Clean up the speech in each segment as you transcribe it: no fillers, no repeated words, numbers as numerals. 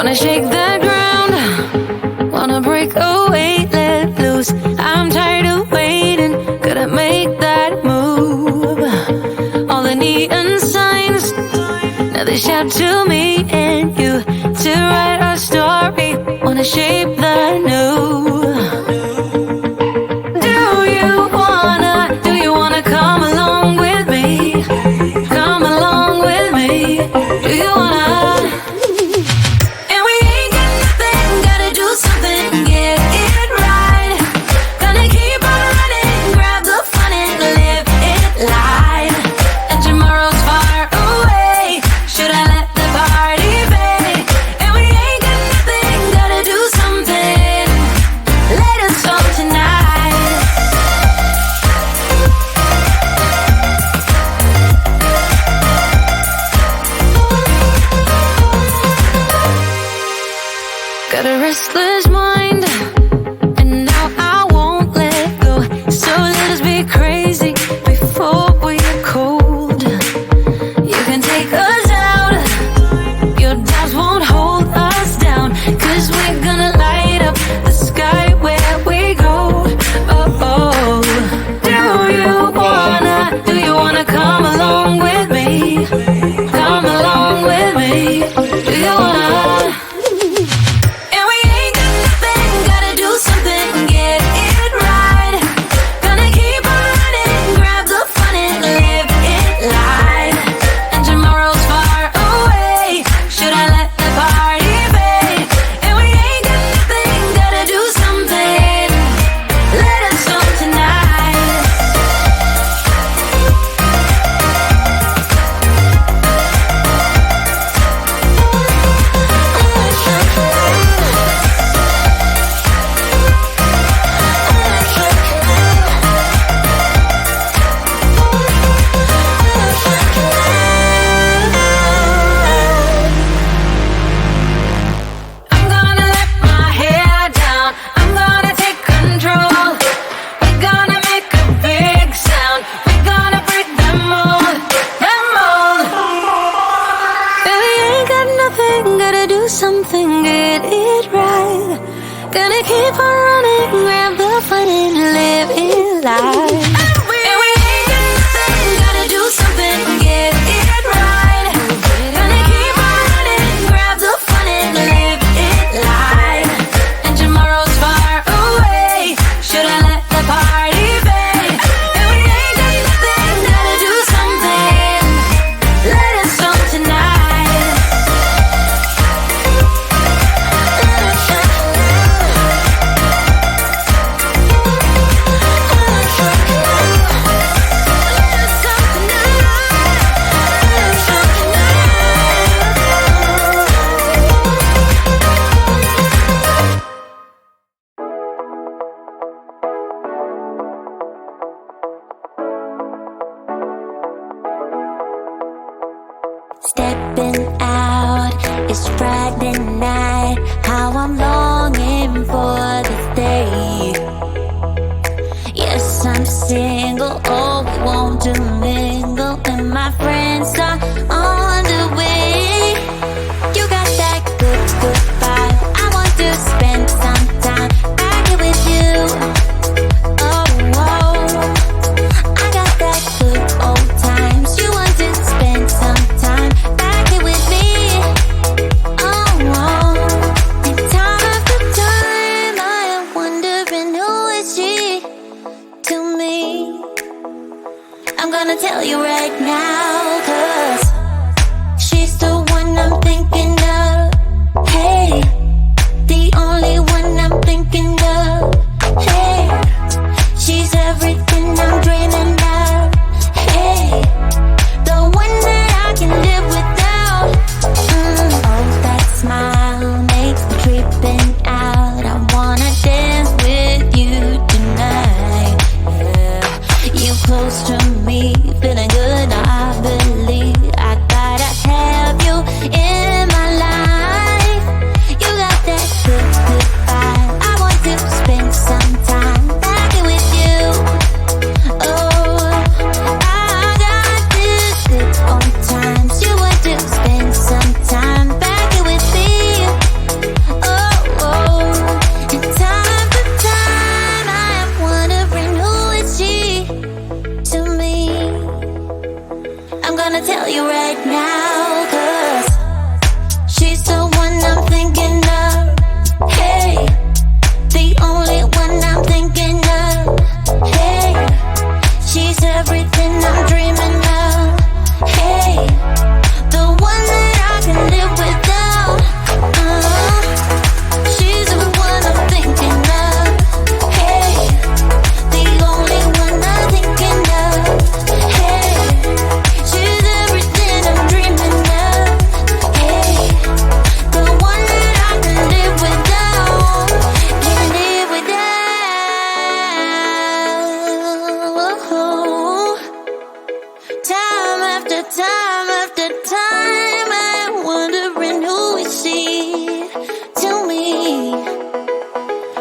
Wanna shake the ground, wanna break away, let loose. I'm tired of waiting, gotta make that move. All the neon signs, now they shout to me and you to write our story. Wanna shape the new. Do you wanna come along with me? Come along with me. Do you wanna? And we ain't got nothing, gotta do something, get it right. Gonna keep on running, grab the fun and live it live. And tomorrow's far away, should I let the party fade? And we ain't got nothing, gotta do something, let us on tonight. Got a restless mind, and now I won't let go. So let us be crazy before we're cold. You can take us out, your doubts won't hold us down. 'Cause we're gonna light up the sky where we go. Oh, oh. Do you wanna come along with me? Come along with me. Do you wanna? And we ain't got nothing, gotta do something, get it right. Gonna keep on running, grab the fun and live it live. And tomorrow's far away, should I let the party fade? And we ain't got nothing, gotta do something, let us on tonight. I'm gonna let my hair down, I'm gonna take control. We're gonna make a big sound, we're gonna break the mold, the mold. And we ain't got nothing, gotta do something, get it right. Gonna keep on running, grab the fun and live it live. And we ain't got nothing, gotta do something, get it right. Gonna keep on running, grab the fun and live it live. And tomorrow's far away, should I let the party fade? And we ain't got nothing, gotta do something, let us on tonight. Stepping out, it's Friday night. How I'm longing for this day. Yes, I'm single, oh, we want to mingle. And my friends are on the way. You got that good, good vibe. I want to spend some time back here with you. Oh, oh. I got that good old times. You want to spend some time back here with me. Oh, oh. And time after time, I am wondering who is she to me. I'm gonna tell you right now, 'cause she's the one I'm thinking of. Hey, the only one I'm thinking of. Hey, she's everything I'm dreaming of. Hey, the one that I can live without. Oh, that smile makes me creeping out. I wanna dance with you tonight. Yeah, you close to me, feeling good. I believe I gotta have you in my life. You got that good, good vibe. I want to spend some time back here with you. Oh, I got this good old times. You want to spend some time back here with me. gonna tell you right now, 'cause she's the one I'm thinking of. Hey, the only one I'm thinking of. Hey, she's everything I'm dreaming of. Hey, the one that I can live without. She's the one I'm thinking of. Hey, the only one I'm thinking of. Hey, she's everything I'm dreaming of. Hey, the one that I can live without. Can live without. Time after time after time, I'm wondering who is she to me.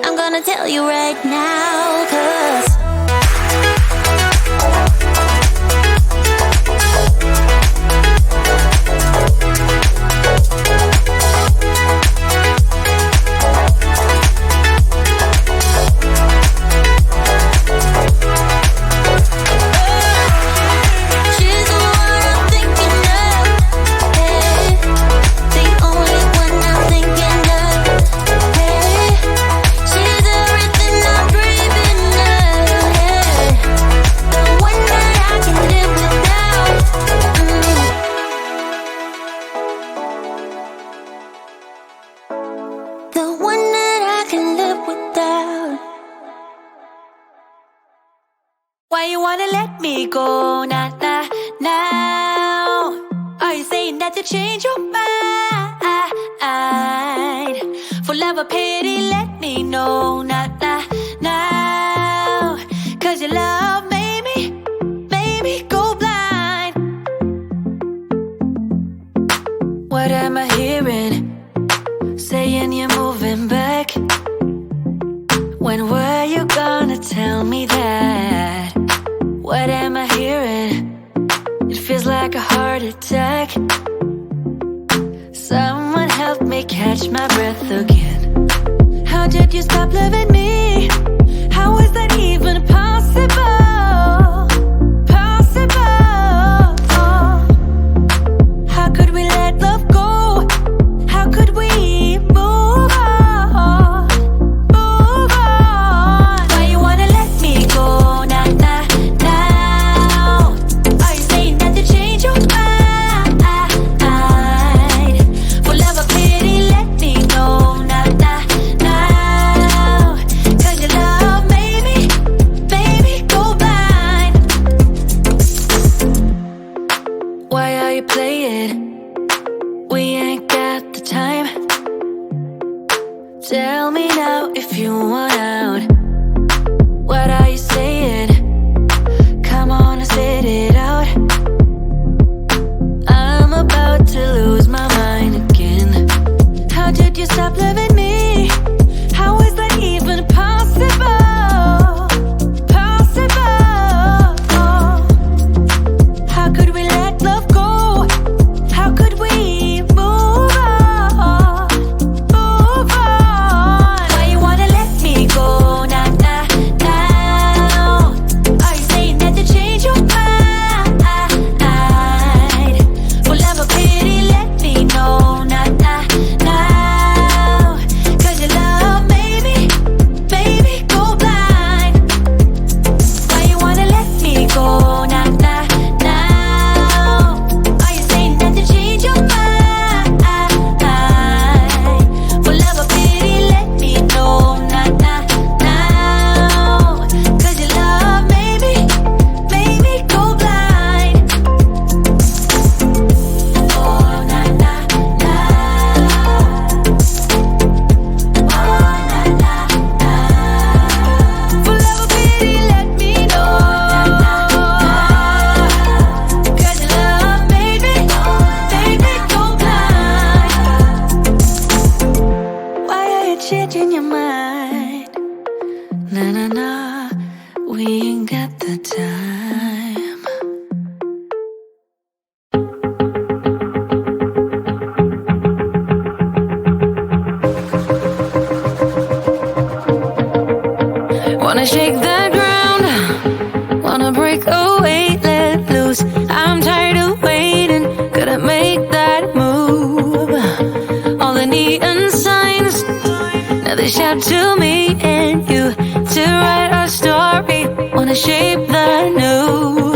I'm gonna tell you right now, 'cause she's the one I'm thinking of. Hey, the only one I'm thinking of. Hey, she's everything I'm dreaming of. Hey, the one that I can live without. The one that I can live without. Why you wanna let me go now, now, now? Are you saying that you change your mind? For love or pity, let me know now, now, now. 'Cause your love made me go blind. What am I hearing? Saying you're moving back. When were you gonna tell me that? What am I hearing? It feels like a heart attack. Someone help me catch my breath again. How did you stop loving me? How is that even possible? Possible. How could we let love go? How could we move on? Move on. Why you wanna let me go now, now, now? Are you saying that you change your mind? For love or pity, let me know now, now, now. 'Cause your love made me go blind. Why are you playing? We ain't got the time. Tell me now if you want out. What are you saying? Come on and spit it out. I'm about to lose my mind again. How did you stop loving me? How is that even possible? Possible. How could we let love go? How could we move on? Move on. Why you wanna let me go now, now, now? Are you saying that you change your mind? For love or pity, let me know now, now, now. 'Cause your love made me go blind. Why you wanna let me go now, now, now? Are you saying that you change your mind? For love or pity, let me know now, now, now. 'Cause your love made me go blind. Oh, na, na, na. Oh, na, na, na. For love or pity, let me know. 'Cause your love made me go blind. Why are you changing your mind? Nah, nah, nah, we ain't got the time. Wanna shake the ground, wanna break away, let loose. I'm tired of waiting. Push out to me and you to write our story. Wanna shape the new.